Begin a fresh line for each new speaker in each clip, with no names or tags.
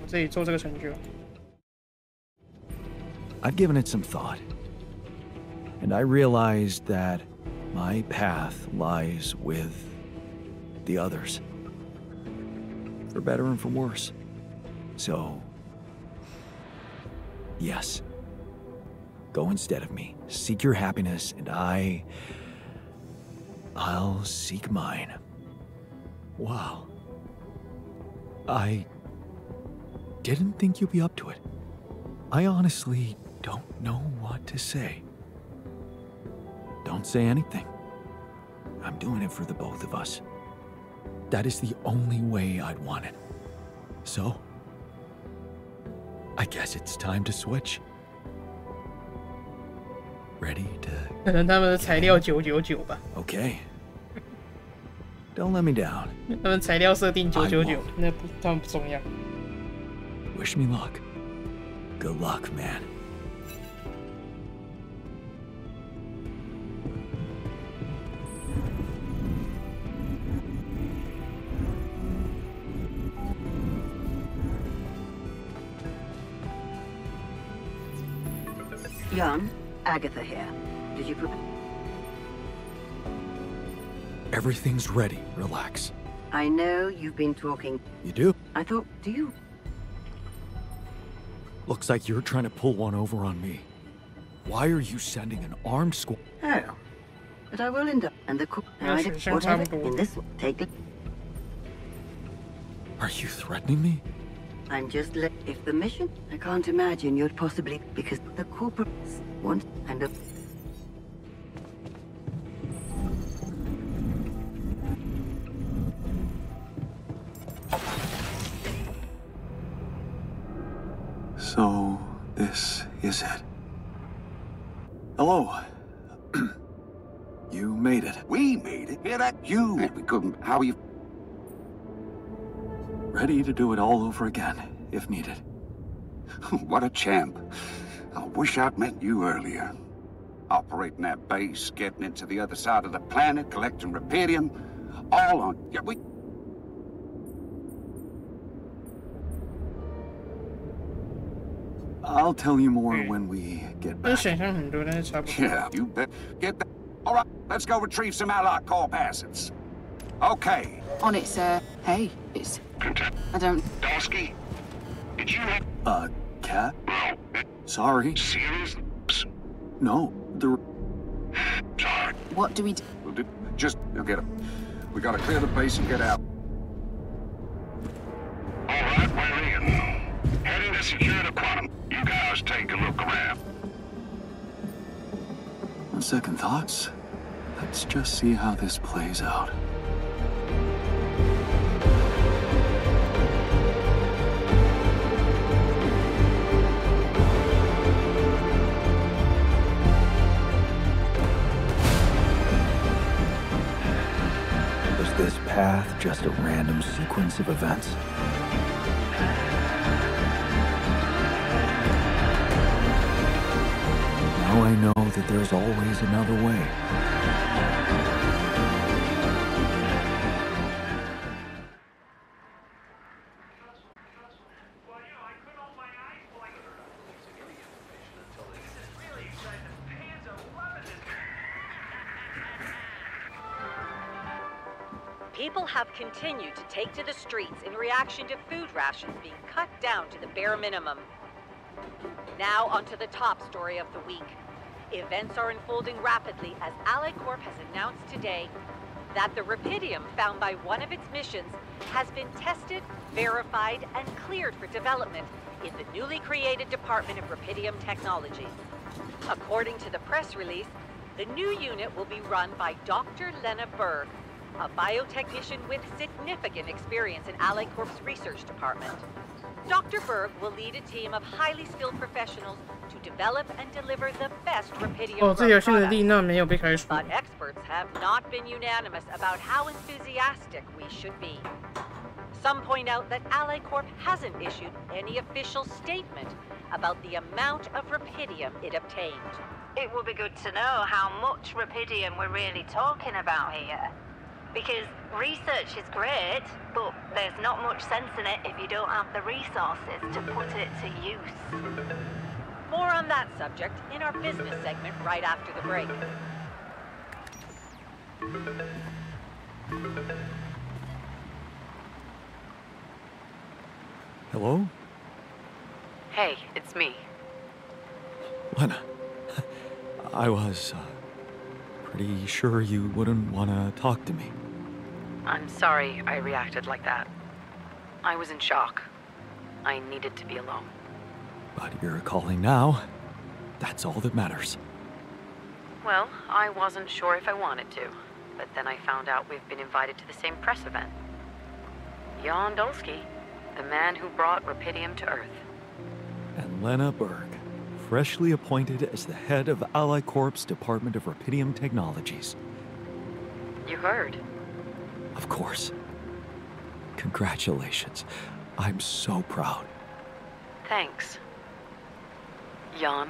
自己做这个成就。
I've given it some thought, and I realized that my path lies with the others, for better and for worse. So, yes, go instead of me. Seek your happiness, and I'll seek mine. Wow. I didn't think you'd be up to it. I honestly don't know what to say. Don't say anything. I'm doing it for the both of us. That is the only way I'd want it. So, I guess it's time to switch. Ready to...
可能他们的材料999吧。
Okay. Don't let me down.
他们材料设定999，那不，他们不重要。
Wish me luck. Good luck, man.
Young, Agatha here. Did you prepare?
Everything's ready. Relax.
I know you've been talking.
You do?
I thought, do you?
Looks like you're trying to pull one over on me. Why are you sending an armed squad?
Oh. But I will end up. And the cook. Whatever. In this one. Take it.
Are you threatening me?
I'm just if the mission, I can't imagine you'd possibly, because the corporates want and a...
So, this is it. Hello. You made it.
We made it. Hear that? You. We couldn't. How are you?
Ready to do it all over again, if needed.
What a champ. I wish I'd met you earlier. Operating that base, getting into the other side of the planet, collecting Rapidium, all on... Yeah, we...
I'll tell you more when we get back.
Yeah, you bet. Get that. All right, let's go retrieve some Allied corp assets. Okay.
On it, sir. Hey, it's... I don't...
Dosky, did you have...
Cat?
No.
Sorry.
Serious?
No,
Sorry.
What do we do?
We'll do... Just... You'll get him. We gotta clear the base and get out. All right, we're in. Heading to secure the quantum. You guys take a look around.
On second thoughts, let's just see how this plays out. Was this path just a random sequence of events? Now I know that there's always another way.
People have continued to take to the streets in reaction to food rations being cut down to the bare minimum. Now onto the top story of the week. Events are unfolding rapidly as Allied Corp has announced today that the Rapidium found by one of its missions has been tested, verified, and cleared for development in the newly created Department of Rapidium Technology. According to the press release, the new unit will be run by Dr. Lena Berg, a biotechnician with significant experience in Allied Corp's research department. Dr. Berg will lead a team of highly skilled professionals to develop and deliver the best Rapidium products. But experts have not been unanimous about how enthusiastic we should be. Some point out that Allied Corp hasn't issued any official statement about the amount of Rapidium it obtained.
It would be good to know how much Rapidium we're really talking about here. Because research is great, but there's not much sense in it if you don't have the resources to put it to use.
More on that subject in our business segment right after the break.
Hello?
Hey, it's me.
Lena. I was, pretty sure you wouldn't want to talk to me.
I'm sorry I reacted like that. I was in shock. I needed to be alone.
But you're calling now. That's all that matters.
Well, I wasn't sure if I wanted to, but then I found out we've been invited to the same press event. Jan Dolsky, the man who brought Rapidium to Earth.
And Lena Berg, freshly appointed as the head of Ally Corp's Department of Rapidium Technologies.
You heard?
Of course. Congratulations. I'm so proud.
Thanks. Jan.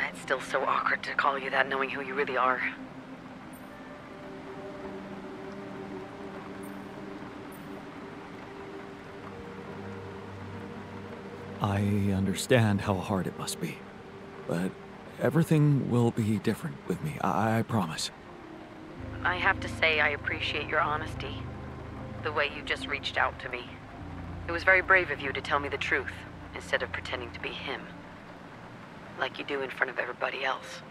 It's still so awkward to call you that knowing who you really are.
I understand how hard it must be, but everything will be different with me, I promise.
I have to say I appreciate your honesty. The way you just reached out to me. It was very brave of you to tell me the truth, instead of pretending to be him. Like you do in front of everybody else.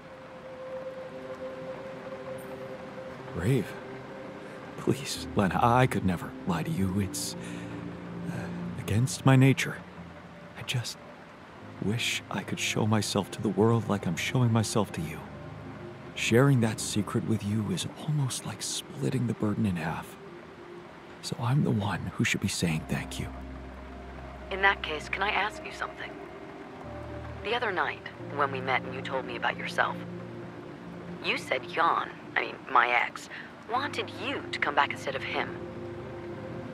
Brave? Please, Lena, I could never lie to you. It's against my nature. I just wish I could show myself to the world like I'm showing myself to you. Sharing that secret with you is almost like splitting the burden in half. So I'm the one who should be saying thank you.
In that case, can I ask you something? The other night, when we met and you told me about yourself, you said Jan, my ex, wanted you to come back instead of him.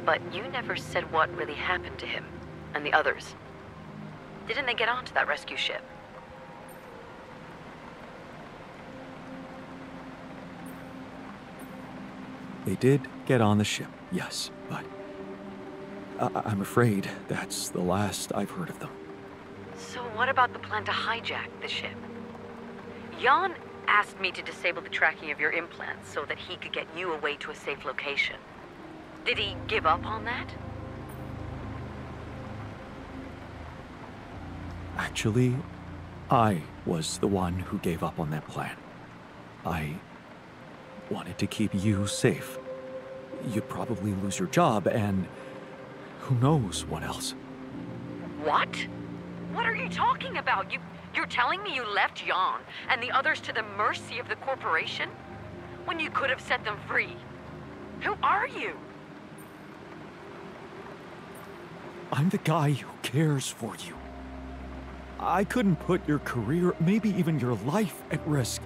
But you never said what really happened to him and the others. Didn't they get onto that rescue ship?
They did get on the ship, yes, but I'm afraid that's the last I've heard of them.
So what about the plan to hijack the ship? Jan asked me to disable the tracking of your implants so that he could get you away to a safe location. Did he give up on that?
Actually, I was the one who gave up on that plan. I wanted to keep you safe. You'd probably lose your job and who knows what else.
What? What are you talking about? You're telling me you left Jan and the others to the mercy of the corporation? When you could have set them free? Who are you?
I'm the guy who cares for you. I couldn't put your career, maybe even your life, at risk.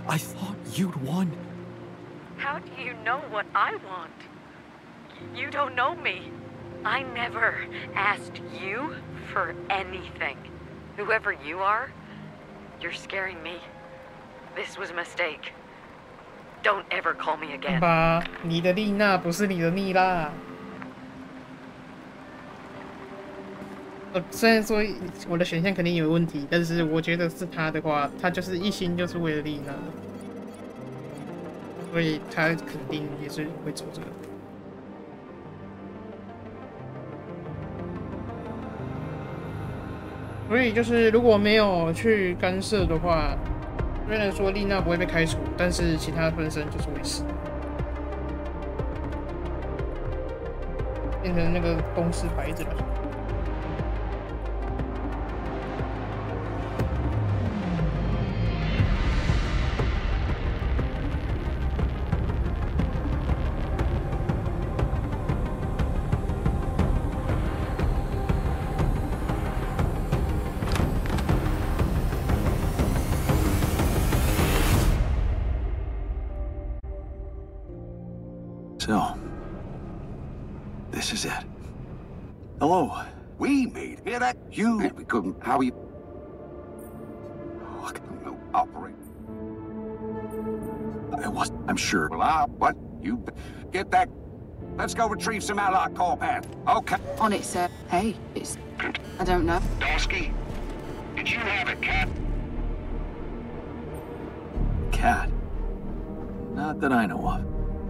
I thought you'd won.
How do you know what I want? You don't know me. I never asked you for anything. Whoever you are, you're scaring me. This was a mistake. Don't ever call me again.
吧，你的丽娜不是你的蜜啦。虽然说我的选项肯定有问题，但是我觉得是他的话，他就是一心就是为了丽娜，所以他肯定也是会走这个。所以就是如果没有去干涉的话，虽然说丽娜不会被开除，但是其他分身就是会死，变成那个公司白纸了。
So, this is it. Hello.
We made it. That you. Man, we couldn't. How you? Oh, I don't know. Operate.
was. I'm sure.
Well, what? You get that? Let's go retrieve some Allied Corps path. Okay.
On it, sir. Hey, it's... I don't know.
Dosky, did you have a cat?
Cat? Not that I know of.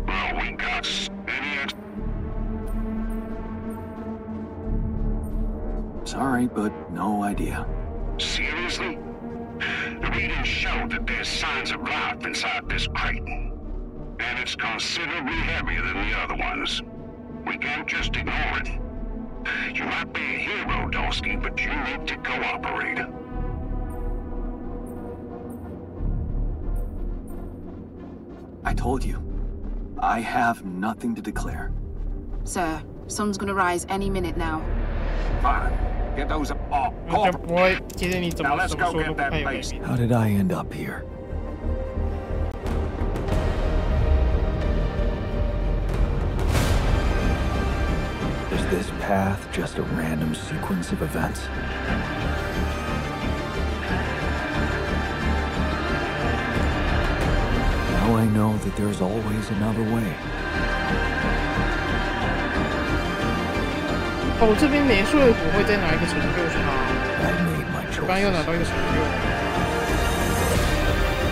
Well, we got any...
Sorry, but no idea.
Seriously? The readings show that there's signs of life inside this crate. And it's considerably heavier than the other ones. We can't just ignore it. You might be a hero, Dosky, but you need to cooperate.
I told you. I have nothing to declare.
Sir, sun's gonna rise any minute now.
Fine. Get those up. Oh, Corporal.
不会，其实你怎
Now
么
let's
怎么
go
说都
get
不
that
太有
base.
秘密。
How did I end up here? Is this path just a random sequence of events? Now I know that there's always another way.
哦，这边没说我会再拿一个成就是吗？
I made my
我刚刚又拿
choices.
到一个成就，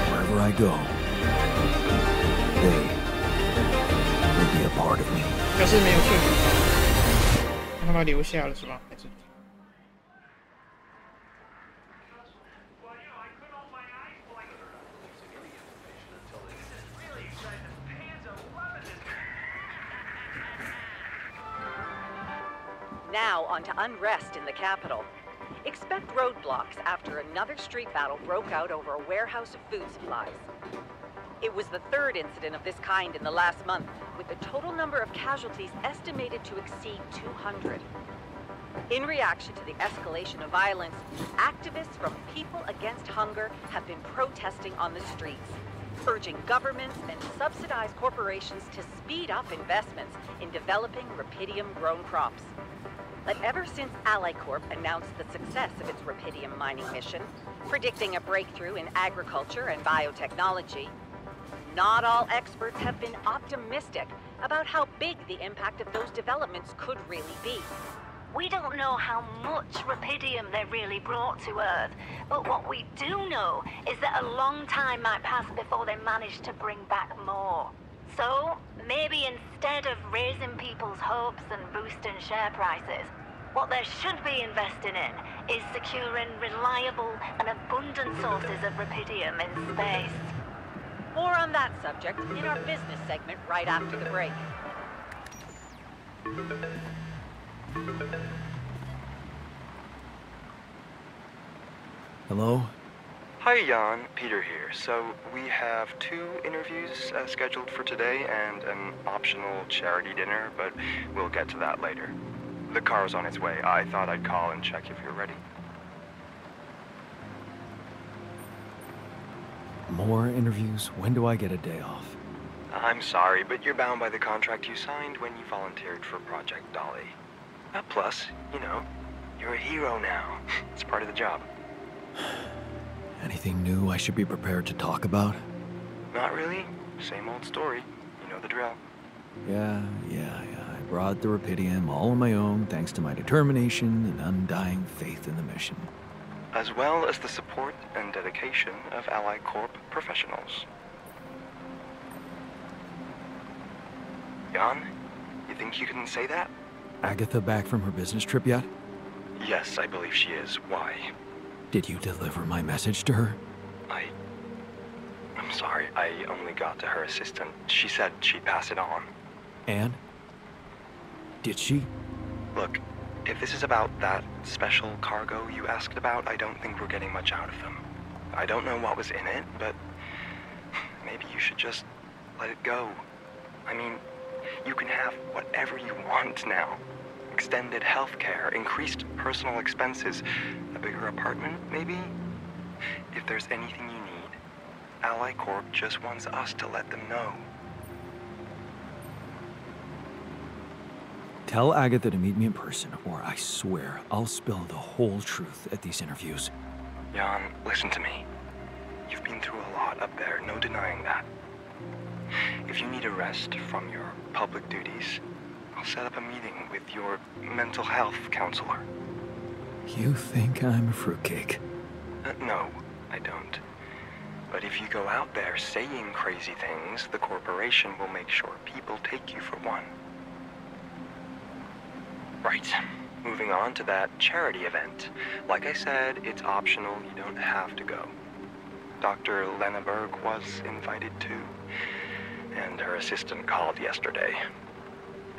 Wherever I go, they will be a part of me.
可是没有说服他，让他留下了是吧？还是？
Now on to unrest in the capital. Expect roadblocks after another street battle broke out over a warehouse of food supplies. It was the third incident of this kind in the last month, with the total number of casualties estimated to exceed 200. In reaction to the escalation of violence, activists from People Against Hunger have been protesting on the streets, urging governments and subsidized corporations to speed up investments in developing rubidium-grown crops. But ever since Ally Corp announced the success of its rubidium mining mission, predicting a breakthrough in agriculture and biotechnology, not all experts have been optimistic about how big the impact of those developments could really be.
We don't know how much rubidium they really brought to Earth, but what we do know is that a long time might pass before they manage to bring back more. So, maybe instead of raising people's hopes and boosting share prices, what they should be investing in is securing reliable and abundant sources of rubidium in space.
More on that subject in our business segment right after the break.
Hello?
Hi Jan, Peter here. So we have 2 interviews scheduled for today and an optional charity dinner, but we'll get to that later. The car's on its way. I thought I'd call and check if you're ready.
More interviews? When do I get a day off?
I'm sorry, but you're bound by the contract you signed when you volunteered for Project Dolly. Plus, you know, you're a hero now. It's part of the job.
Anything new I should be prepared to talk about?
Not really. Same old story. You know the drill.
Yeah. I brought the rubidium all on my own thanks to my determination and undying faith in the mission.
As well as the support and dedication of Ally Corp professionals. Jan, you think you can say that?
Agatha back from her business trip yet?
Yes, I believe she is. Why?
Did you deliver my message to her?
I'm sorry, I only got to her assistant. She said she'd pass it on.
And? Did she?
Look, if this is about that special cargo you asked about, I don't think we're getting much out of them. I don't know what was in it, but maybe you should just let it go. I mean, you can have whatever you want now. Extended health care, increased personal expenses, a bigger apartment, maybe? If there's anything you need, Ally Corp just wants us to let them know.
Tell Agatha to meet me in person, or I swear I'll spill the whole truth at these interviews.
Jan, listen to me. You've been through a lot up there, no denying that. if you need a rest from your public duties, I'll set up a meeting with your mental health counselor.
You think I'm a fruitcake?
No, I don't. But if you go out there saying crazy things, the corporation will make sure people take you for one. Right. Moving on to that charity event. Like I said, it's optional. You don't have to go. Dr. Lenneberg was invited too, and her assistant called yesterday,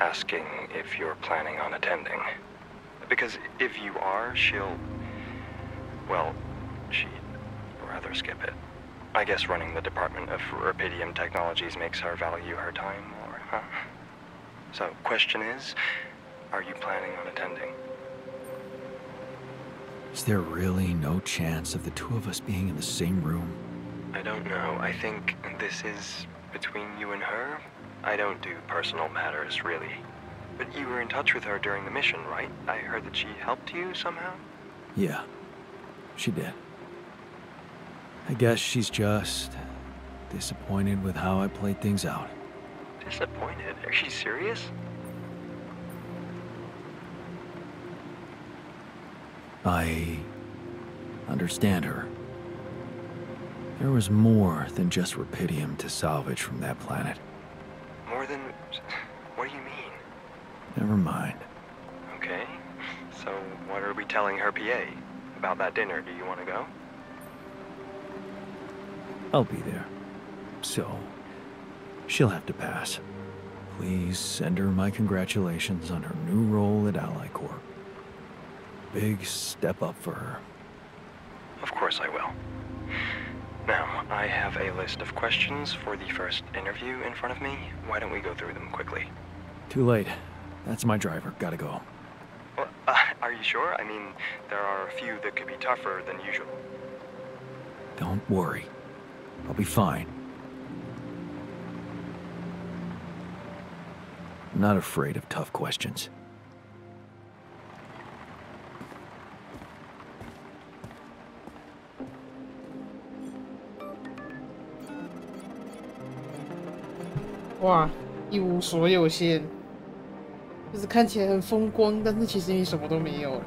asking if you're planning on attending. Because if you are, she'd rather skip it. I guess running the Department of Rapidium Technologies makes her value her time more, huh? So, question is, are you planning on attending?
Is there really no chance of the two of us being in the same room?
I don't know. I think this is between you and her. I don't do personal matters, really. But you were in touch with her during the mission, right? I heard that she helped you somehow?
Yeah, she did. I guess she's just disappointed with how I played things out.
Disappointed? Are you serious?
I understand her. There was more than just Rapidium to salvage from that planet.
More than... What do you mean?
Never mind.
Okay. So, what are we telling her PA? About that dinner, do you want to go?
I'll be there. So, she'll have to pass. Please send her my congratulations on her new role at Ally Corp. Big step up for her.
Of course I will. Now, I have a list of questions for the first interview in front of me. Why don't we go through them quickly?
Too late. That's my driver. Gotta go.
Well, are you sure? I mean, there are a few that could be tougher than usual.
Don't worry. I'll be fine. I'm not afraid of tough questions.
哇，一无所有线，就是看起来很风光，但是其实你什么都没有了。